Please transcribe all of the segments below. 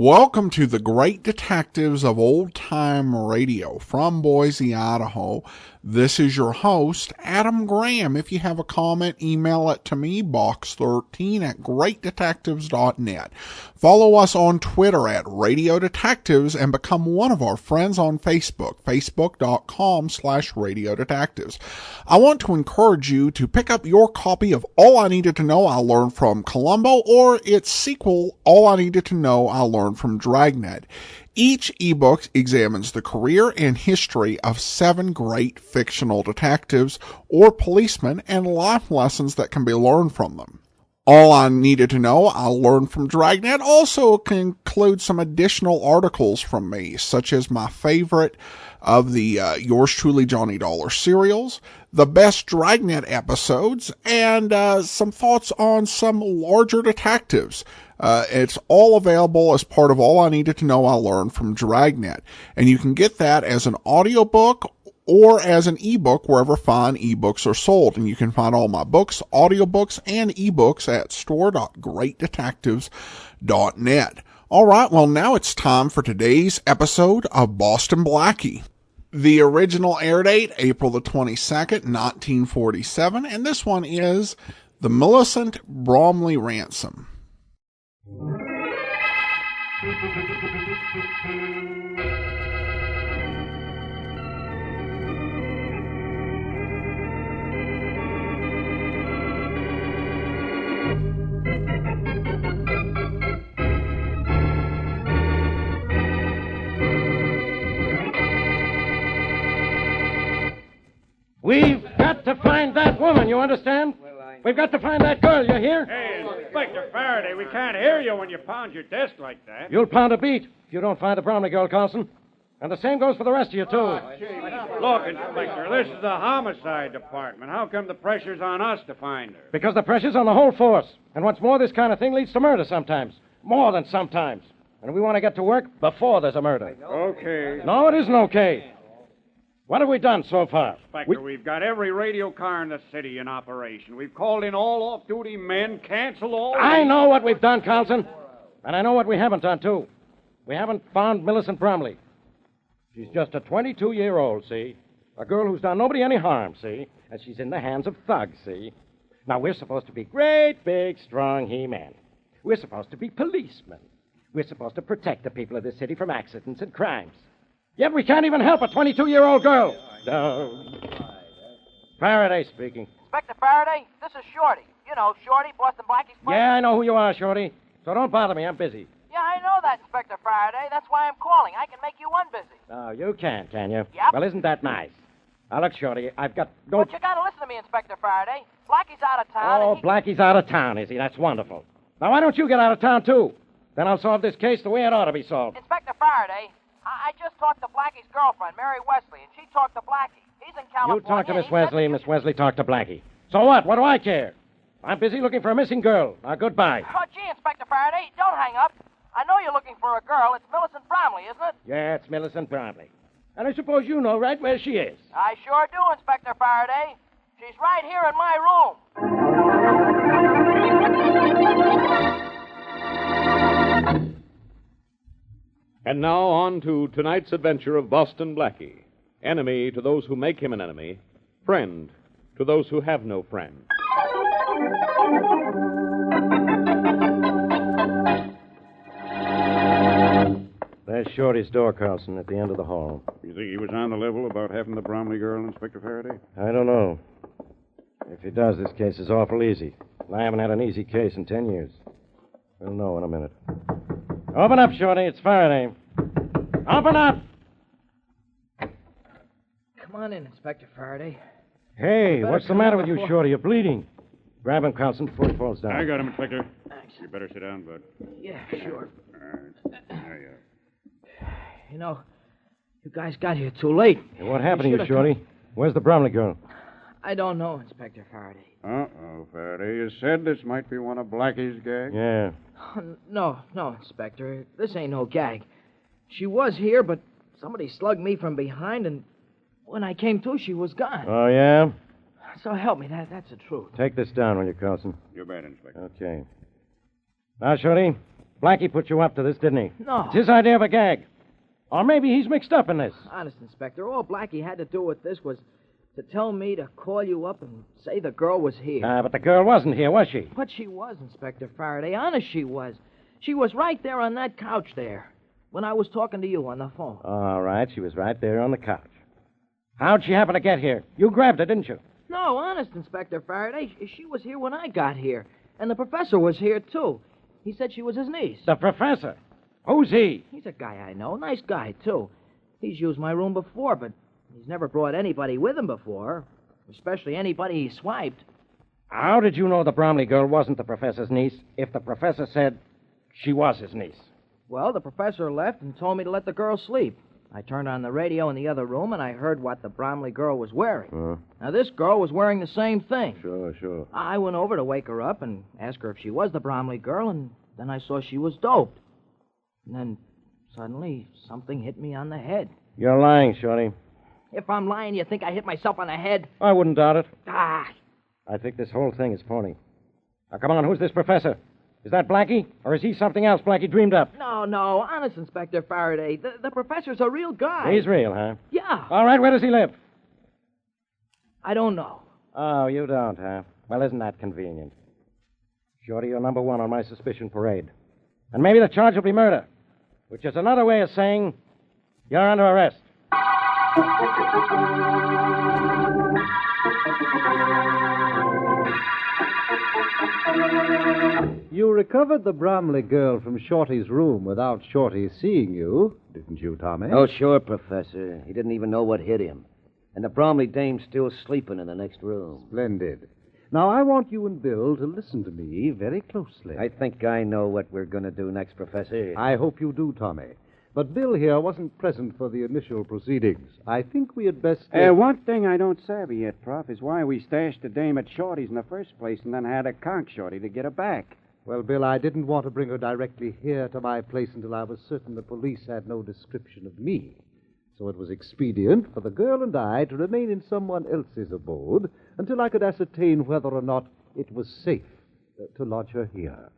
Welcome to the Great Detectives of Old Time Radio from Boise, Idaho. This is your host, Adam Graham. If you have a comment, email it to me, box13@greatdetectives.net. Follow us on Twitter at Radio Detectives and become one of our friends on Facebook, facebook.com/Radio Detectives. I want to encourage you to pick up your copy of All I Needed to Know I Learned from Columbo or its sequel, All I Needed to Know I Learned from Dragnet. Each ebook examines the career and history of 7 great fictional detectives or policemen and life lessons that can be learned from them. All I Needed to Know I Learned from Dragnet also can include some additional articles from me, such as my favorite of the Yours Truly Johnny Dollar serials, the best Dragnet episodes, and some thoughts on some larger detectives. It's all available as part of All I Needed to Know I Learned from Dragnet. And you can get that as an audiobook or as an ebook wherever fine ebooks are sold. And you can find all my books, audiobooks, and ebooks at store.greatdetectives.net. All right, well, now it's time for today's episode of Boston Blackie. The original air date, April the 22nd, 1947, and this one is The Millicent Bromley Ransom. We've got to find that woman, you understand? We've got to find that girl, you hear? Hey, Inspector Farraday, we can't hear you when you pound your desk like that. You'll pound a beat if you don't find the Bromley girl, Carlson. And the same goes for the rest of you, too. Look, Inspector, this is the homicide department. How come the pressure's on us to find her? Because the pressure's on the whole force. And what's more, this kind of thing leads to murder sometimes. More than sometimes. And we want to get to work before there's a murder. Okay. No, it isn't okay. What have we done so far? Inspector, we've got every radio car in the city in operation. We've called in all off-duty men, canceled all... I know what we've done, Carlson. And I know what we haven't done, too. We haven't found Millicent Bromley. She's just a 22-year-old, see? A girl who's done nobody any harm, see? And she's in the hands of thugs, see? Now, we're supposed to be great, big, strong he-men. We're supposed to be policemen. We're supposed to protect the people of this city from accidents and crimes. Yet we can't even help a 22-year-old girl. No. Faraday speaking. Inspector Farraday, this is Shorty. You know, Shorty, Boston Blackie's friend. Yeah, I know who you are, Shorty. So don't bother me. I'm busy. Yeah, I know that, Inspector Farraday. That's why I'm calling. I can make you unbusy. Oh, you can you? Yep. Well, isn't that nice? Now, look, Shorty, I've got... But you gotta listen to me, Inspector Farraday. Blackie's out of town. Oh, Blackie's out of town, is he? That's wonderful. Now, why don't you get out of town, too? Then I'll solve this case the way it ought to be solved. Inspector Farraday, I just talked to Blackie's girlfriend, Mary Wesley, and she talked to Blackie. He's in California. You talk to Miss Wesley, Miss Wesley talk to Blackie. So what? What do I care? I'm busy looking for a missing girl. Now, goodbye. Oh, gee, Inspector Farraday, don't hang up. I know you're looking for a girl. It's Millicent Bromley, isn't it? Yeah, it's Millicent Bromley. And I suppose you know right where she is. I sure do, Inspector Farraday. She's right here in my room. And now on to tonight's adventure of Boston Blackie. Enemy to those who make him an enemy. Friend to those who have no friend. There's Shorty's door, Carlson, at the end of the hall. You think he was on the level about having the Bromley girl, Inspector Farraday? I don't know. If he does, this case is awful easy. I haven't had an easy case in 10 years. We'll know in a minute. Open up, Shorty. It's Farraday. Open up! Come on in, Inspector Farraday. Hey, what's the matter with you, Shorty? You're bleeding. Grab him, Carlson, before he falls down. I got him, Inspector. Thanks. You better sit down, bud. Yeah, sure. All right. There you are. You know, you guys got here too late. Hey, what happened to you, Shorty? Where's the Bromley girl? I don't know, Inspector Farraday. Uh-oh, Farraday. You said this might be one of Blackie's gags? Yeah. Oh, no, Inspector. This ain't no gag. She was here, but somebody slugged me from behind, and when I came to, she was gone. Oh, yeah? So help me, that's the truth. Take this down, will you, Carlson? You bet, Inspector. Okay. Now, Shorty, Blackie put you up to this, didn't he? No. It's his idea of a gag. Or maybe he's mixed up in this. Honest, Inspector, all Blackie had to do with this was to tell me to call you up and say the girl was here. But the girl wasn't here, was she? But she was, Inspector Farraday. Honest, she was. She was right there on that couch there when I was talking to you on the phone. All right, she was right there on the couch. How'd she happen to get here? You grabbed her, didn't you? No, honest, Inspector Farraday. She was here when I got here. And the professor was here, too. He said she was his niece. The professor? Who's he? He's a guy I know. Nice guy, too. He's used my room before, but he's never brought anybody with him before. Especially anybody he swiped. How did you know the Bromley girl wasn't the professor's niece if the professor said she was his niece? Well, the professor left and told me to let the girl sleep. I turned on the radio in the other room, and I heard what the Bromley girl was wearing. Now, this girl was wearing the same thing. Sure. I went over to wake her up and ask her if she was the Bromley girl, and then I saw she was doped. And then, suddenly, something hit me on the head. You're lying, Shorty. If I'm lying, you think I hit myself on the head? I wouldn't doubt it. Ah! I think this whole thing is phony. Now, come on, who's this professor? Is that Blackie? Or is he something else Blackie dreamed up? No. Honest, Inspector Farraday. The professor's a real guy. He's real, huh? Yeah. All right, where does he live? I don't know. Oh, you don't, huh? Well, isn't that convenient? Shorty, you're number one on my suspicion parade. And maybe the charge will be murder, which is another way of saying you're under arrest. You recovered the Bromley girl from Shorty's room without Shorty seeing you, didn't you, Tommy? Oh, sure, Professor. He didn't even know what hit him. And the Bromley dame's still sleeping in the next room. Splendid. Now, I want you and Bill to listen to me very closely. I think I know what we're going to do next, Professor. I hope you do, Tommy. But Bill here wasn't present for the initial proceedings. I think we had best... One thing I don't savvy yet, Prof, is why we stashed the dame at Shorty's in the first place and then had to conk Shorty to get her back. Well, Bill, I didn't want to bring her directly here to my place until I was certain the police had no description of me. So it was expedient for the girl and I to remain in someone else's abode until I could ascertain whether or not it was safe to lodge her here.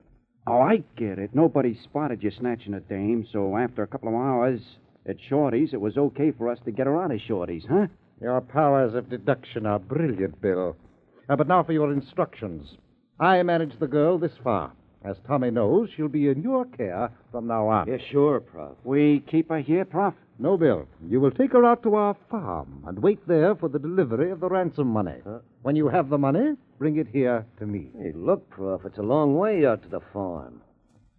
Oh, I get it. Nobody spotted you snatching a dame, so after a couple of hours at Shorty's, it was okay for us to get her out of Shorty's, huh? Your powers of deduction are brilliant, Bill. But now for your instructions. I managed the girl this far. As Tommy knows, she'll be in your care from now on. Yeah, sure, Prof. We keep her here, Prof? No, Bill. You will take her out to our farm and wait there for the delivery of the ransom money. When you have the money, bring it here to me. Hey, look, Prof, it's a long way out to the farm.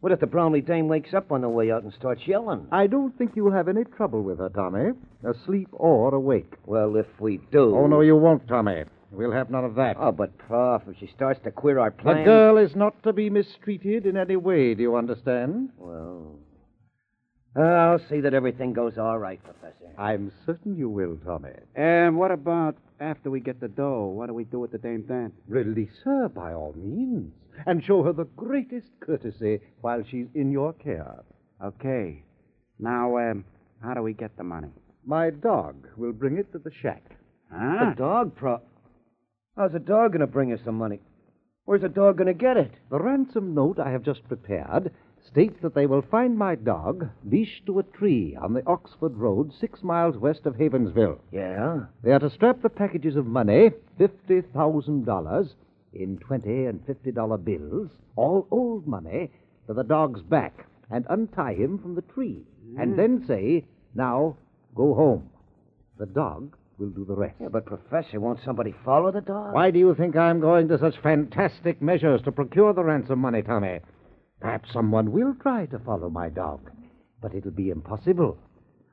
What if the Bromley dame wakes up on the way out and starts yelling? I don't think you will have any trouble with her, Tommy, asleep or awake. Well, if we do... Oh, no, you won't, Tommy. We'll have none of that. Oh, but, Prof, if she starts to queer our The plans... girl is not to be mistreated in any way, do you understand? Well, I'll see that everything goes all right, Professor. I'm certain you will, Tommy. And what about after we get the dough? What do we do with the dame then? Release her, by all means, and show her the greatest courtesy while she's in your care. Okay. Now, how do we get the money? My dog will bring it to the shack. Huh? The dog, Prof. How's the dog going to bring us some money? Where's the dog going to get it? The ransom note I have just prepared states that they will find my dog leashed to a tree on the Oxford Road 6 miles west of Havensville. Yeah? They are to strap the packages of money, $50,000, in $20 and $50 bills, all old money, to the dog's back and untie him from the tree. And then say, now, go home. The dog will do the rest. Yeah, but, Professor, won't somebody follow the dog? Why do you think I'm going to such fantastic measures to procure the ransom money, Tommy? Perhaps someone will try to follow my dog, but it'll be impossible.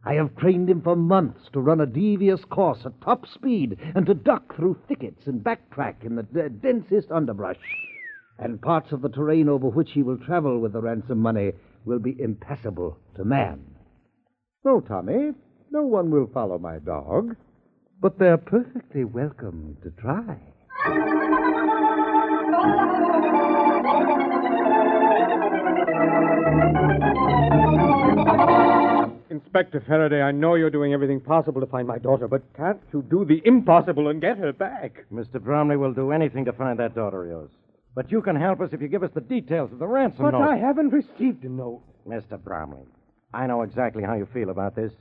I have trained him for months to run a devious course at top speed and to duck through thickets and backtrack in the densest underbrush. And parts of the terrain over which he will travel with the ransom money will be impassable to man. No, Tommy, no one will follow my dog, but they're perfectly welcome to try. Inspector Farraday, I know you're doing everything possible to find my daughter, but can't you do the impossible and get her back? Mr. Bromley will do anything to find that daughter of yours. But you can help us if you give us the details of the ransom But note. I haven't received a note. Mr. Bromley, I know exactly how you feel about this.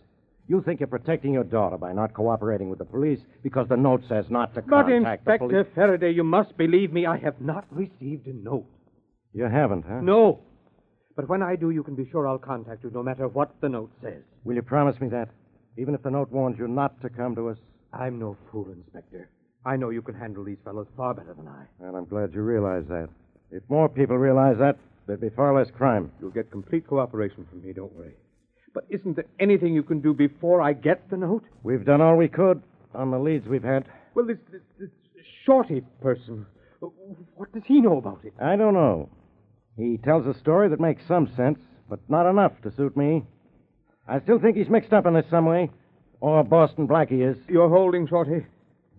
You think you're protecting your daughter by not cooperating with the police because the note says not to But, contact the police. Inspector Farraday, you must believe me. I have not received a note. You haven't, huh? No. But when I do, you can be sure I'll contact you no matter what the note says. Will you promise me that? Even if the note warns you not to come to us? I'm no fool, Inspector. I know you can handle these fellows far better than I. Well, I'm glad you realize that. If more people realize that, there'd be far less crime. You'll get complete cooperation from me, don't worry. But isn't there anything you can do before I get the note? We've done all we could on the leads we've had. Well, this Shorty person, what does he know about it? I don't know. He tells a story that makes some sense, but not enough to suit me. I still think he's mixed up in this some way. Or Boston Blackie is. You're holding Shorty?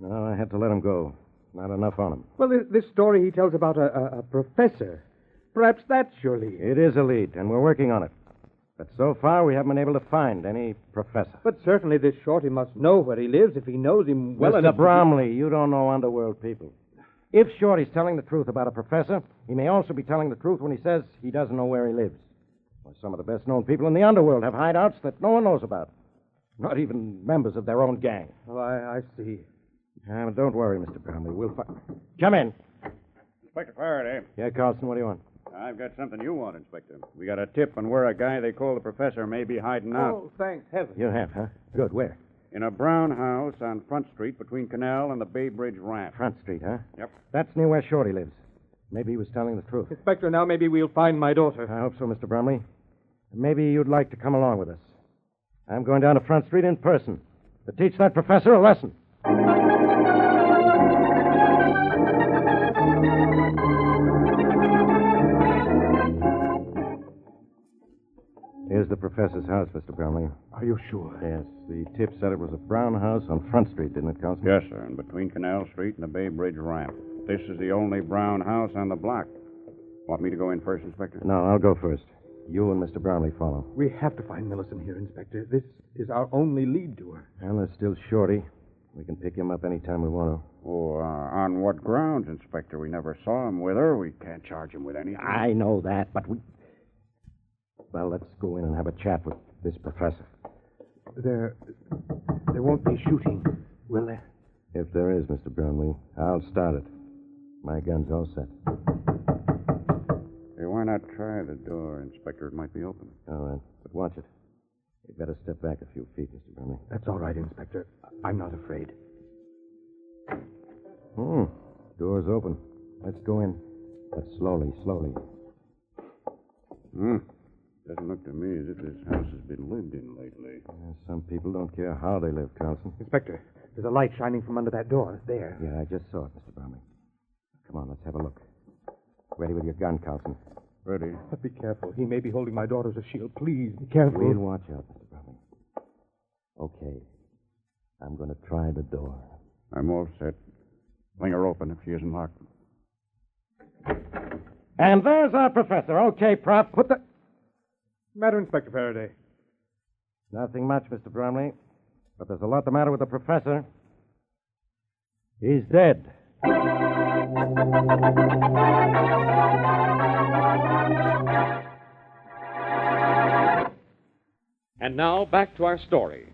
No, I had to let him go. Not enough on him. Well, this story he tells about a professor. Perhaps that's your lead. It is a lead, and we're working on it. But so far, we haven't been able to find any professor. But certainly this Shorty must know where he lives if he knows him well enough. Mr. Bromley, you don't know underworld people. If Shorty's telling the truth about a professor, he may also be telling the truth when he says he doesn't know where he lives. Well, some of the best-known people in the underworld have hideouts that no one knows about. Not even members of their own gang. Oh, I see. But don't worry, Mr. Bromley. We'll find... Come in. Inspector Farraday. Yeah, Carlson, what do you want? I've got something you want, Inspector. We got a tip on where a guy they call the professor may be hiding out. Oh, thanks heaven. You have, huh? Good. Where? In a brown house on Front Street between Canal and the Bay Bridge ramp. Front Street, huh? Yep. That's near where Shorty lives. Maybe he was telling the truth. Inspector, now maybe we'll find my daughter. I hope so, Mr. Bromley. Maybe you'd like to come along with us. I'm going down to Front Street in person to teach that professor a lesson. Here's the professor's house, Mr. Bromley. Are you sure? Yes, the tip said it was a brown house on Front Street, didn't it, Carlson? Yes, sir, and between Canal Street and the Bay Bridge ramp. This is the only brown house on the block. Want me to go in first, Inspector? No, I'll go first. You and Mr. Bromley follow. We have to find Millicent here, Inspector. This is our only lead to her. And there's still Shorty. We can pick him up any time we want to. Oh, on what grounds, Inspector? We never saw him with her. We can't charge him with anything. I know that, but we... Well, let's go in and have a chat with this professor. There won't be shooting, will there? If there is, Mr. Bromley, I'll start it. My gun's all set. Hey, why not try the door, Inspector? It might be open. All right, but watch it. You'd better step back a few feet, Mr. Bromley. That's all right, Inspector. I'm not afraid. Door's open. Let's go in. But slowly. Doesn't look to me as if this house has been lived in lately. Some people don't care how they live, Carlson. Inspector, there's a light shining from under that door. There. Yeah, I just saw it, Mr. Bromley. Come on, let's have a look. Ready with your gun, Carlson. Ready? But be careful. He may be holding my daughter as a shield. Please, be careful. We'll watch out, Mr. Bromley. Okay. I'm going to try the door. I'm all set. Fling her open if she isn't locked. And there's our professor. Okay, Prop. What the... matter, Inspector Farraday? Nothing much, Mr. Bromley. But there's a lot the matter with the professor. He's dead. And now, back to our story.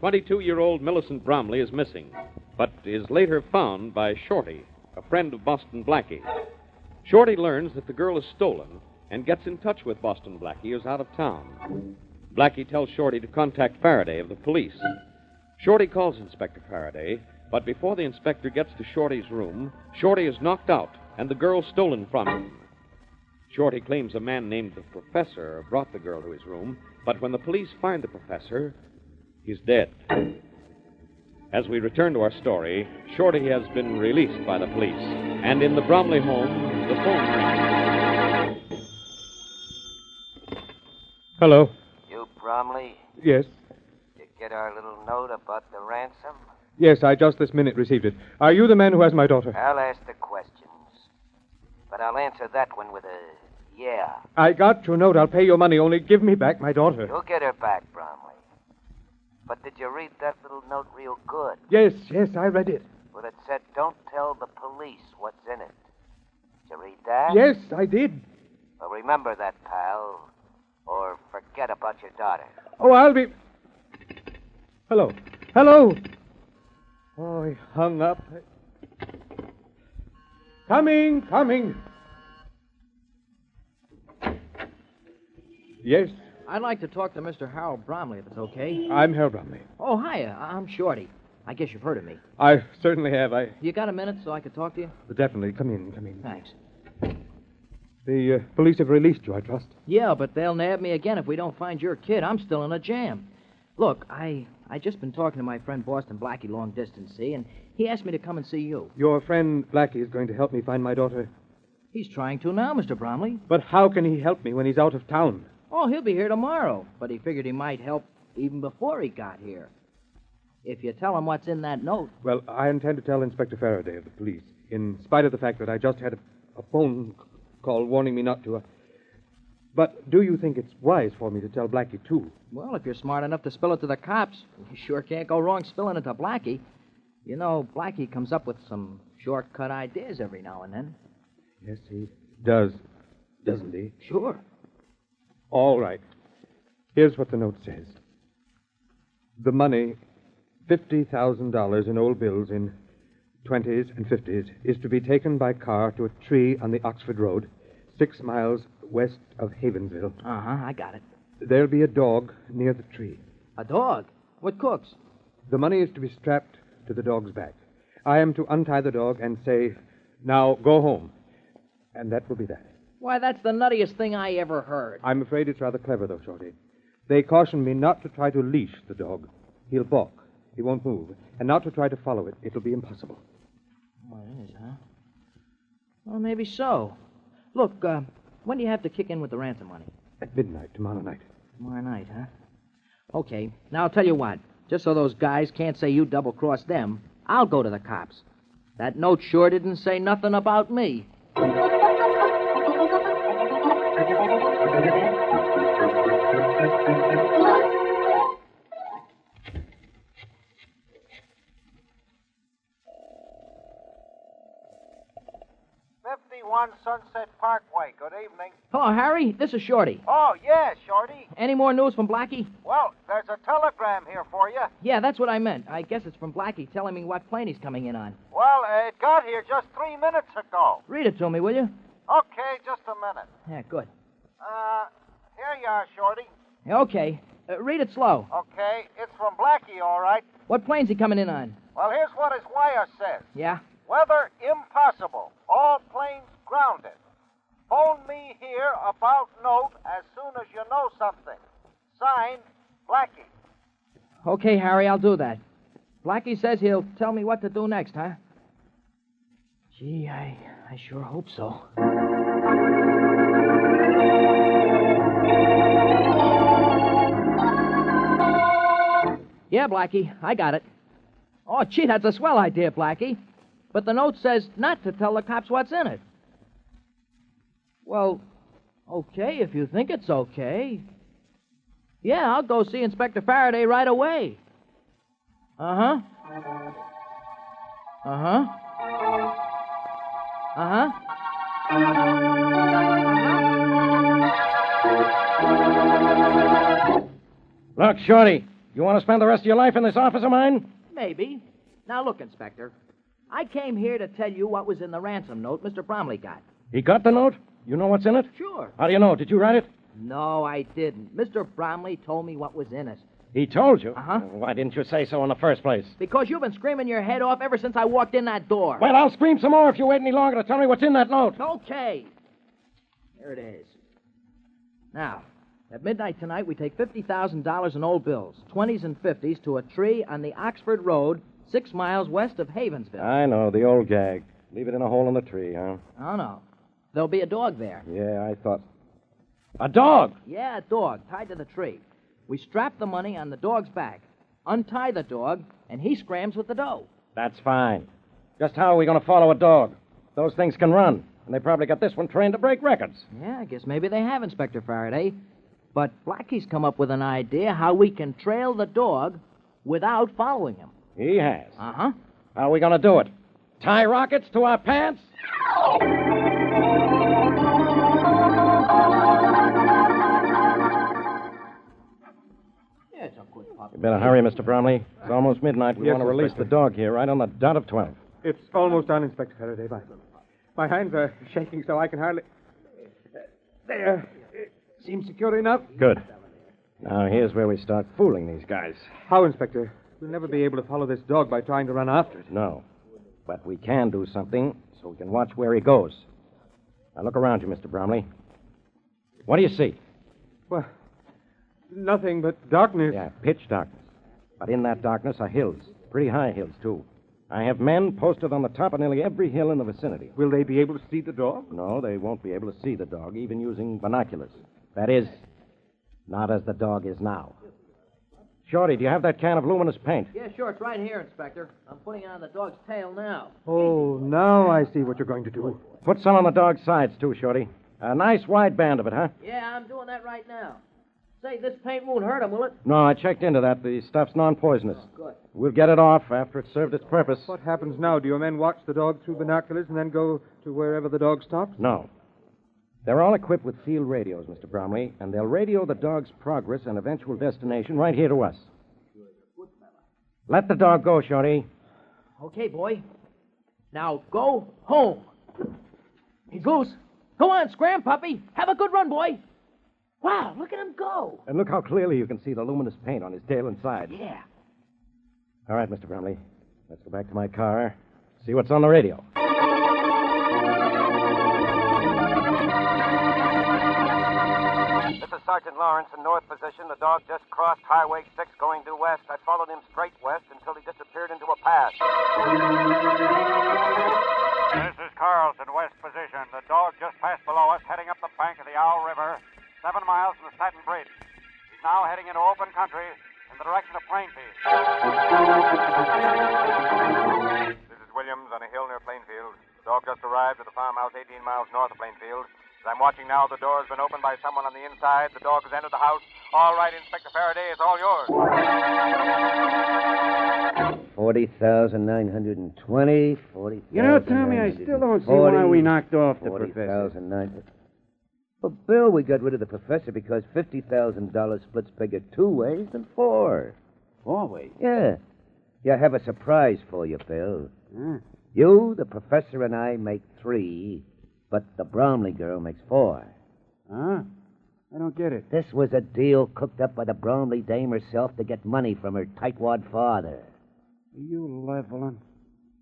22-year-old Millicent Bromley is missing, but is later found by Shorty, a friend of Boston Blackie. Shorty learns that the girl is stolen and gets in touch with Boston Blackie, who's out of town. Blackie tells Shorty to contact Farraday of the police. Shorty calls Inspector Farraday, but before the inspector gets to Shorty's room, Shorty is knocked out and the girl stolen from him. Shorty claims a man named the Professor brought the girl to his room, but when the police find the Professor, he's dead. As we return to our story, Shorty has been released by the police, and in the Bromley home, the phone rings. Hello. You, Bromley? Yes. You get our little note about the ransom? Yes, I just this minute received it. Are you the man who has my daughter? I'll ask the questions. But I'll answer that one with a yeah. I got your note. I'll pay your money. Only give me back my daughter. You'll get her back, Bromley. But did you read that little note real good? Yes, I read it. Well, it said, don't tell the police what's in it. Did you read that? Yes, I did. Well, remember that, pal. Or forget about your daughter. Oh, I'll be... Hello. Oh, he hung up. Coming. Yes, I'd like to talk to Mr. Harold Bromley, if it's okay. I'm Harold Bromley. Oh, hiya. I'm Shorty. I guess you've heard of me. I certainly have. You got a minute so I could talk to you? Definitely. Come in. Thanks. The police have released you, I trust. Yeah, but they'll nab me again if we don't find your kid. I'm still in a jam. Look, I just been talking to my friend Boston Blackie long distance, see, and he asked me to come and see you. Your friend Blackie is going to help me find my daughter. He's trying to now, Mr. Bromley. But how can he help me when he's out of town? Oh, he'll be here tomorrow, but he figured he might help even before he got here. If you tell him what's in that note. Well, I intend to tell Inspector Farraday of the police, in spite of the fact that I just had a phone call warning me not to. But do you think it's wise for me to tell Blackie, too? Well, if you're smart enough to spill it to the cops, you sure can't go wrong spilling it to Blackie. You know, Blackie comes up with some shortcut ideas every now and then. Yes, he does, doesn't he? Sure. All right. Here's what the note says. The money, $50,000 in old bills in 20s and 50s, is to be taken by car to a tree on the Oxford Road, 6 miles west of Havensville. I got it. There'll be a dog near the tree. A dog? What cooks? The money is to be strapped to the dog's back. I am to untie the dog and say, now go home. And that will be that. Why, that's the nuttiest thing I ever heard. I'm afraid it's rather clever, though, Shorty. They caution me not to try to leash the dog. He'll balk. He won't move. And not to try to follow it. It'll be impossible. Oh, it is, huh? Well, maybe so. Look, when do you have to kick in with the ransom money? At midnight, tomorrow night. Tomorrow night, huh? Okay. Now, I'll tell you what. Just so those guys can't say you double-crossed them, I'll go to the cops. That note sure didn't say nothing about me. 51 Sunset Parkway. Good evening. Hello, Harry. This is Shorty. Oh, yeah, Shorty. Any more news from Blackie? Well, there's a telegram here for you. Yeah, that's what I meant. I guess it's from Blackie telling me what plane he's coming in on. Well, it got here just 3 minutes ago. Read it to me, will you? Okay, just a minute. Yeah, good. Here you are, Shorty. Okay. Read it slow. Okay, it's from Blackie, all right. What plane's he coming in on? Well, here's what his wire says. Yeah? Weather impossible. All planes grounded. Phone me here about note as soon as you know something. Signed, Blackie. Okay, Harry, I'll do that. Blackie says he'll tell me what to do next, huh? Gee, I sure hope so. Yeah, Blackie, I got it. Oh, gee, that's a swell idea, Blackie. But the note says not to tell the cops what's in it. Well, okay, if you think it's okay. Yeah, I'll go see Inspector Farraday right away. Uh-huh. Uh-huh. Uh-huh. Look, Shorty, you want to spend the rest of your life in this office of mine? Maybe. Now, look, Inspector. I came here to tell you what was in the ransom note Mr. Bromley got. He got the note? You know what's in it? Sure. How do you know? Did you write it? No, I didn't. Mr. Bromley told me what was in it. He told you? Uh-huh. Why didn't you say so in the first place? Because you've been screaming your head off ever since I walked in that door. Well, I'll scream some more if you wait any longer to tell me what's in that note. Okay. Here it is. Now, at midnight tonight, we take $50,000 in old bills, 20s and 50s, to a tree on the Oxford Road, 6 miles west of Havensville. I know, the old gag. Leave it in a hole in the tree, huh? Oh, no. There'll be a dog there. Yeah, I thought. A dog? Yeah, a dog, tied to the tree. We strap the money on the dog's back, untie the dog, and he scrams with the dough. That's fine. Just how are we going to follow a dog? Those things can run, and they probably got this one trained to break records. Yeah, I guess maybe they have, Inspector Farraday. But Blackie's come up with an idea how we can trail the dog without following him. He has. Uh-huh. How are we going to do it? Tie rockets to our pants? Yeah, it's a good puppy. You better hurry, Mr. Bromley. It's almost midnight. We Yes, want to release Inspector. the dog here right on the dot of 12. It's almost done, Inspector Farraday. My hands are shaking so I can hardly... There. Seems secure enough. Good. Now, here's where we start fooling these guys. How, Inspector? We'll never be able to follow this dog by trying to run after it. No. But we can do something so we can watch where he goes. Now, look around you, Mr. Bromley. What do you see? Well, nothing but darkness. Yeah, pitch darkness. But in that darkness are hills. Pretty high hills, too. I have men posted on the top of nearly every hill in the vicinity. Will they be able to see the dog? No, they won't be able to see the dog, even using binoculars. That is, not as the dog is now. Shorty, do you have that can of luminous paint? Yeah, sure. It's right here, Inspector. I'm putting it on the dog's tail now. Oh, now I see what you're going to do. Put some on the dog's sides, too, Shorty. A nice wide band of it, huh? Yeah, I'm doing that right now. Say, this paint won't hurt him, will it? No, I checked into that. The stuff's non-poisonous. Good. We'll get it off after it's served its purpose. What happens now? Do your men watch the dog through binoculars and then go to wherever the dog stops? No. They're all equipped with field radios, Mr. Bromley, and they'll radio the dog's progress and eventual destination right here to us. Let the dog go, Shorty. Okay, boy. Now go home. He's loose. Go on, scram, puppy. Have a good run, boy. Wow, look at him go. And look how clearly you can see the luminous paint on his tail and sides. Yeah. All right, Mr. Bromley. Let's go back to my car. See what's on the radio. This is Sergeant Lawrence in north position. The dog just crossed Highway 6 going due west. I followed him straight west until he disappeared into a pass. This is Carlson, west position. The dog just passed below us, heading up the bank of the Owl River, 7 miles from the Staten Bridge. He's now heading into open country in the direction of Plainfield. This is Williams on a hill near Plainfield. The dog just arrived at the farmhouse 18 miles north of Plainfield. As I'm watching now, the door has been opened by someone on the inside. The dog has entered the house. All right, Inspector Farraday, it's all yours. 40,920, 40,000. You know, Tommy, I still don't see why we knocked off the professor. 40,900. Well, Bill, we got rid of the professor because $50,000 splits bigger 2 ways than 4. 4 ways? Yeah. Yeah, I have a surprise for you, Bill. You, the professor, and I make 3, but the Bromley girl makes 4. Huh? I don't get it. This was a deal cooked up by the Bromley dame herself to get money from her tightwad father. You levelin'.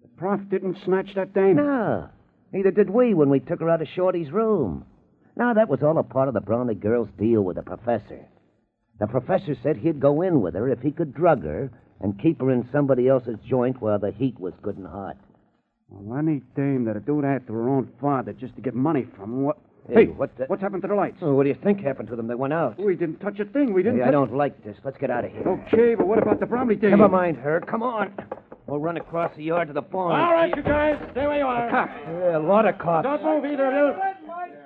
The prof didn't snatch that dame. No. Neither did we when we took her out of Shorty's room. No, that was all a part of the Bromley girl's deal with the professor. The professor said he'd go in with her if he could drug her and keep her in somebody else's joint while the heat was good and hot. Well, any dame that'd do that to her own father just to get money from him, what... Hey, what's happened to the lights? Oh, what do you think happened to them? They went out. We didn't touch a thing. We didn't Hey, I don't like this. Let's get out of here. Okay, but what about the Bromley dame? Never mind her. Come on. We'll run across the yard to the barn. All right, you guys. Stay where you are. Yeah, a lot of cops. Don't move either of you.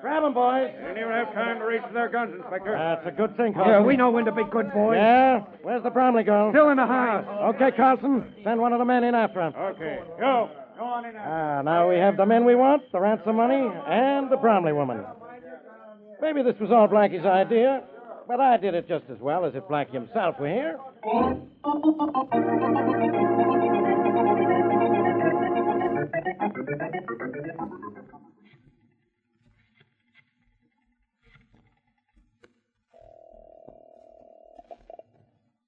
Grab them, boys. They didn't even have time to reach for their guns, Inspector. That's a good thing, Carlson. Yeah, we know when to be good boys. Yeah? Where's the Bromley girl? Still in the house. Okay, Carlson. Send one of the men in after him. Okay. Go on in. Now we have the men we want, the ransom money, and the Bromley woman. Maybe this was all Blackie's idea, but I did it just as well as if Blackie himself were here.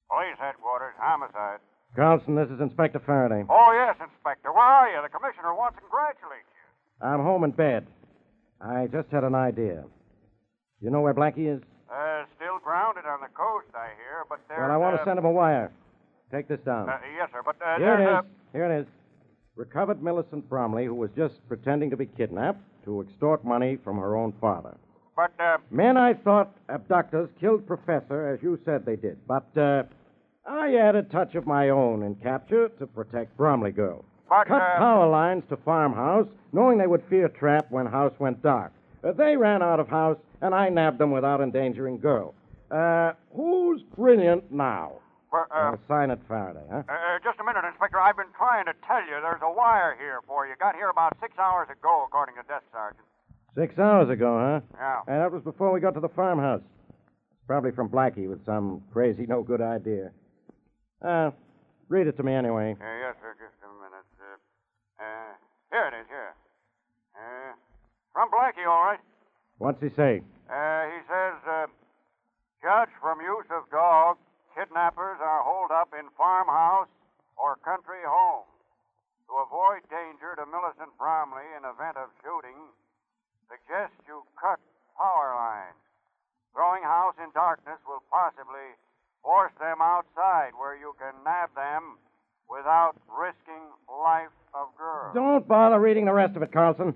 Police headquarters, homicide. Carlson, this is Inspector Farraday. Oh, yes, Inspector. Where are you? The commissioner wants to congratulate you. I'm home in bed. I just had an idea. You know where Blackie is? Still grounded on the coast, I hear, but there's... Well, I want to send him a wire. Take this down. Yes, sir, but... Here it is. Here it is. Recovered Millicent Bromley, who was just pretending to be kidnapped to extort money from her own father. But, Men I thought abductors killed Professor, as you said they did. But, I added a touch of my own in capture to protect Bromley girl. But, Cut power lines to farmhouse, knowing they would fear trap when house went dark. They ran out of house, and I nabbed them without endangering girl. Who's brilliant now? Sign it, Farraday, huh? Just a minute, Inspector. I've been trying to tell you there's a wire here for you. Got here about 6 hours ago, according to Desk Sergeant. 6 hours ago, huh? Yeah. And that was before we got to the farmhouse. Probably from Blackie with some crazy, no-good idea. Read it to me anyway. Yes, sir. Just a minute. Here it is, here. From Blackie, all right. What's he say? He says, judge from use of dog, kidnappers are holed up in farmhouse or country home. To avoid danger to Millicent Bromley in event of shooting, suggest you cut power lines. Throwing house in darkness will possibly force them outside where you can nab them without risking life of girl. Don't bother reading the rest of it, Carlson.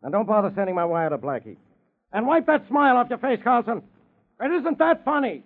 And don't bother sending my wire to Blackie. And wipe that smile off your face, Carlson. It isn't that funny.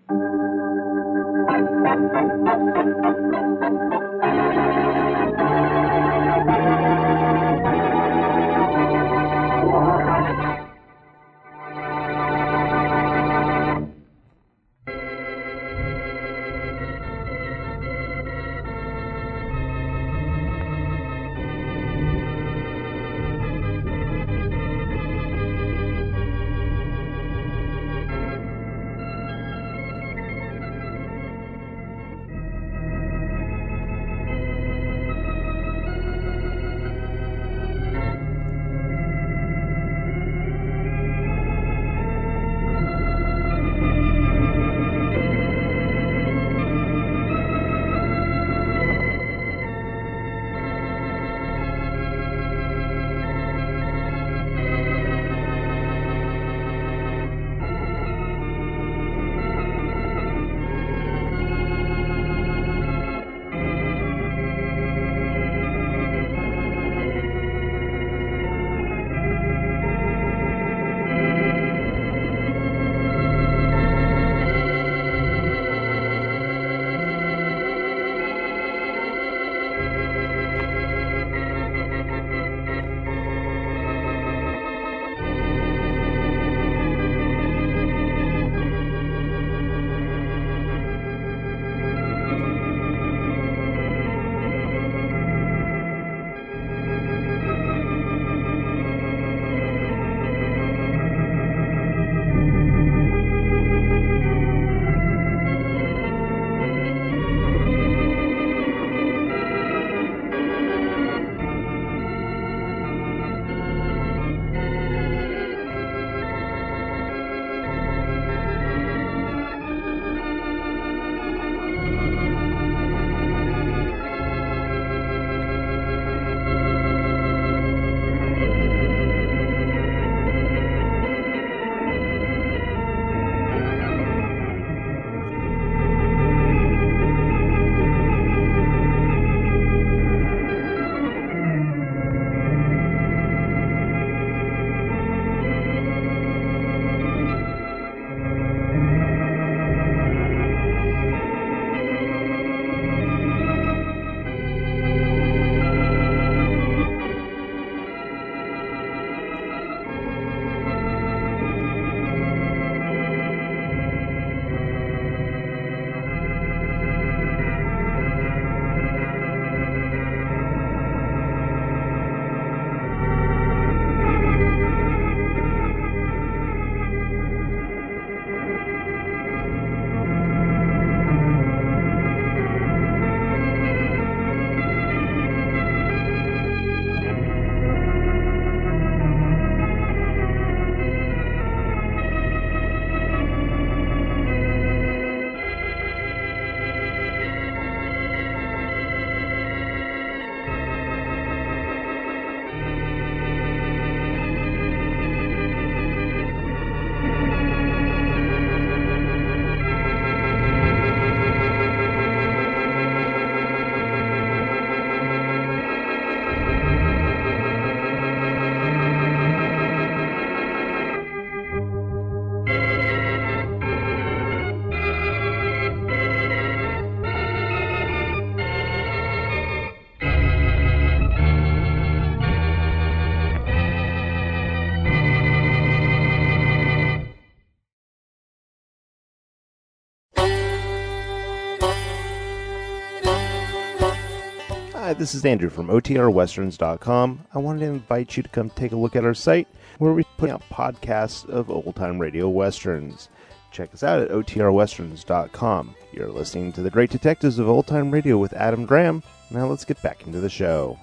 Hi, this is Andrew from OTRWesterns.com. I wanted to invite you to come take a look at our site where we put out podcasts of old-time radio westerns. Check us out at OTRWesterns.com. You're listening to The Great Detectives of Old-Time Radio with Adam Graham. Now let's get back into the show.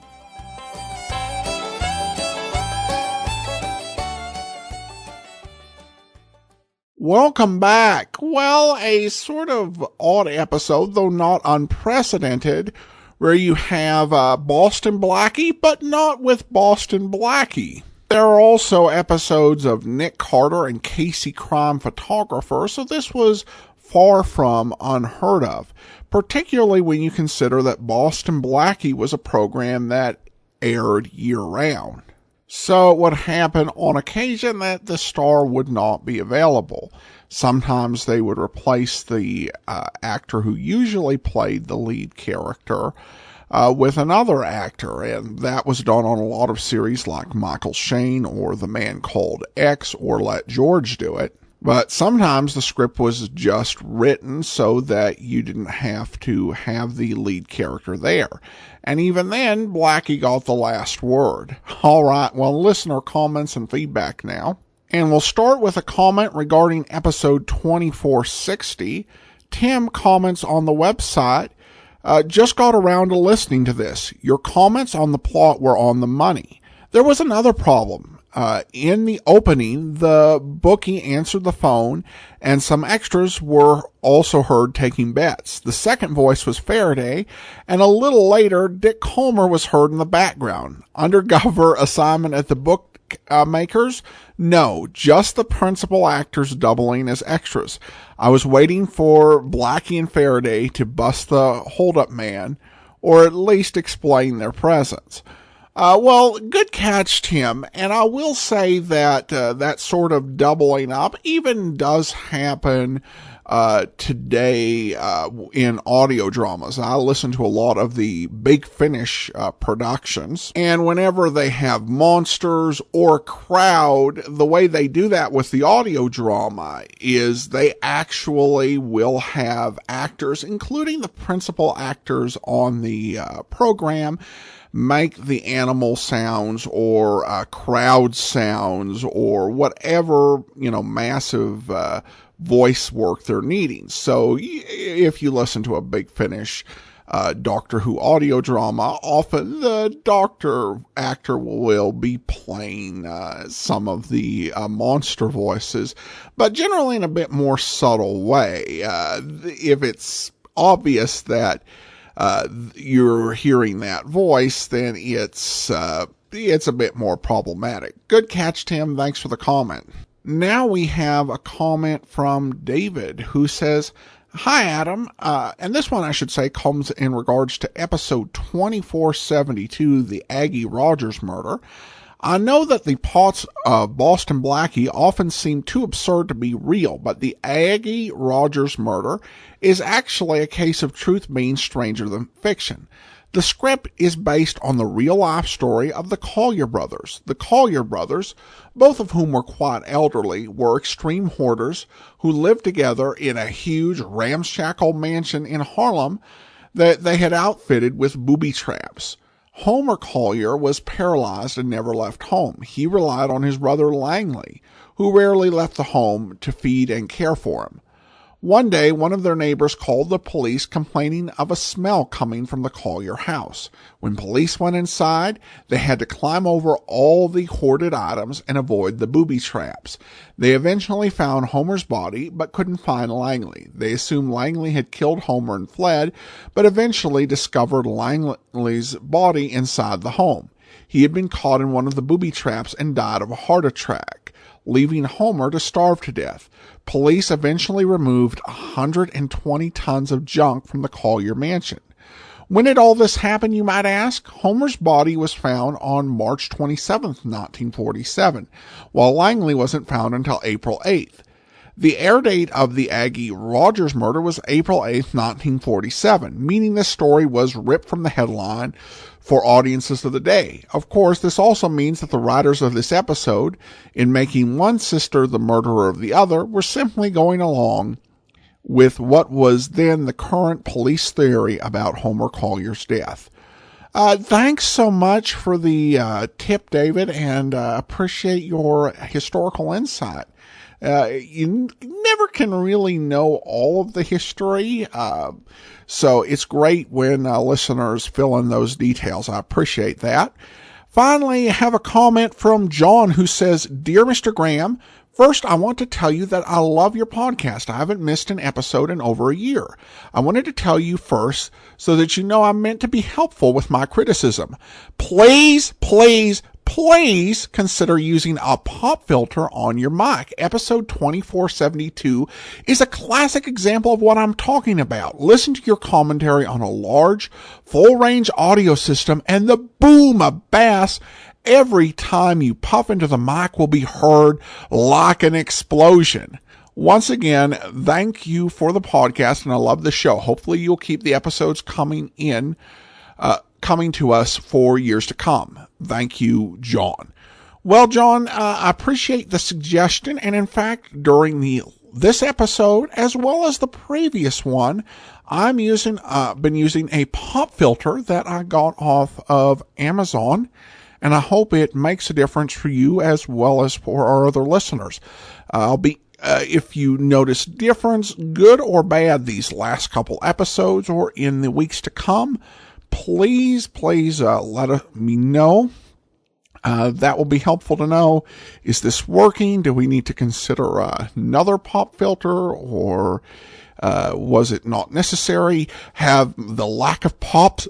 Welcome back. Well, a sort of odd episode, though not unprecedented, where you have Boston Blackie, but not with Boston Blackie. There are also episodes of Nick Carter and Casey Crime Photographer, so this was far from unheard of, particularly when you consider that Boston Blackie was a program that aired year-round. So it would happen on occasion that the star would not be available. Sometimes they would replace the actor who usually played the lead character with another actor, and that was done on a lot of series like Michael Shane or The Man Called X or Let George Do It. But sometimes the script was just written so that you didn't have to have the lead character there. And even then, Blackie got the last word. All right, well, listener comments and feedback now. And we'll start with a comment regarding episode 2460. Tim comments on the website, just got around to listening to this. Your comments on the plot were on the money. There was another problem. In the opening, the bookie answered the phone, and some extras were also heard taking bets. The second voice was Farraday, and a little later, Dick Colmer was heard in the background. Undercover assignment at the bookmakers? No, just the principal actors doubling as extras. I was waiting for Blackie and Farraday to bust the hold-up man, or at least explain their presence. Well, good catch, Tim. And I will say that that sort of doubling up even does happen today in audio dramas. I listen to a lot of the Big Finish productions, and whenever they have monsters or crowd, the way they do that with the audio drama is they actually will have actors, including the principal actors on the program, make the animal sounds or crowd sounds or whatever, massive voice work they're needing. So if you listen to a Big Finish Doctor Who audio drama, often the doctor actor will be playing some of the monster voices, but generally in a bit more subtle way. If it's obvious that you're hearing that voice, then it's a bit more problematic. Good catch, Tim. Thanks for the comment. Now we have a comment from David, who says, Hi, Adam. And this one, I should say, comes in regards to episode 2472, the Aggie Rogers murder. I know that the plots of Boston Blackie often seem too absurd to be real, but the Aggie Rogers murder is actually a case of truth being stranger than fiction. The script is based on the real-life story of the Collier brothers. The Collier brothers, both of whom were quite elderly, were extreme hoarders who lived together in a huge ramshackle mansion in Harlem that they had outfitted with booby traps. Homer Collier was paralyzed and never left home. He relied on his brother Langley, who rarely left the home to feed and care for him. One day, one of their neighbors called the police complaining of a smell coming from the Collier house. When police went inside, they had to climb over all the hoarded items and avoid the booby traps. They eventually found Homer's body, but couldn't find Langley. They assumed Langley had killed Homer and fled, but eventually discovered Langley's body inside the home. He had been caught in one of the booby traps and died of a heart attack, leaving Homer to starve to death. Police eventually removed 120 tons of junk from the Collier mansion. When did all this happen, you might ask? Homer's body was found on March 27, 1947, while Langley wasn't found until April 8th. The air date of the Aggie Rogers murder was April 8, 1947, meaning this story was ripped from the headline for audiences of the day. Of course, this also means that the writers of this episode, in making one sister the murderer of the other, were simply going along with what was then the current police theory about Homer Collier's death. Thanks so much for the tip, David, and appreciate your historical insight. You never can really know all of the history, so it's great when listeners fill in those details. I appreciate that. Finally, I have a comment from John who says, Dear Mr. Graham, first, I want to tell you that I love your podcast. I haven't missed an episode in over a year. I wanted to tell you first so that you know I'm meant to be helpful with my criticism. Please consider using a pop filter on your mic. Episode 2472 is a classic example of what I'm talking about. Listen to your commentary on a large, full-range audio system, and the boom of bass every time you puff into the mic will be heard like an explosion. Once again, thank you for the podcast, and I love the show. Hopefully you'll keep the episodes coming to us for years to come. Thank you, John. Well, John, I appreciate the suggestion, and in fact, during this episode, as well as the previous one, been using a pop filter that I got off of Amazon, and I hope it makes a difference for you as well as for our other listeners. If you notice difference, good or bad, these last couple episodes or in the weeks to come, please let me know. That will be helpful to know. Is this working? Do we need to consider another pop filter, or was it not necessary? Have the lack of pops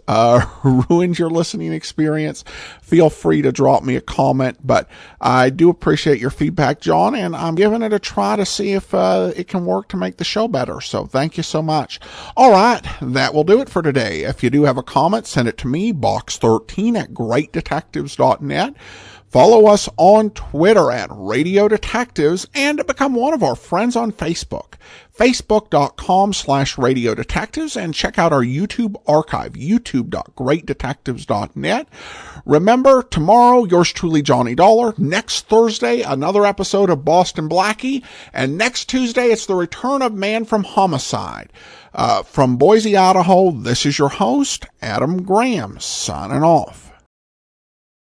ruined your listening experience? Feel free to drop me a comment, but I do appreciate your feedback, John, and I'm giving it a try to see if it can work to make the show better. So thank you so much. All right, that will do it for today. If you do have a comment, send it to me, box13@greatdetectives.net. Follow us on Twitter at Radio Detectives, and become one of our friends on Facebook, facebook.com/Radio Detectives, and check out our YouTube archive, youtube.greatdetectives.net. Remember, tomorrow, yours truly, Johnny Dollar. Next Thursday, another episode of Boston Blackie, and next Tuesday, it's the return of Man from Homicide. From Boise, Idaho, this is your host, Adam Graham, signing off.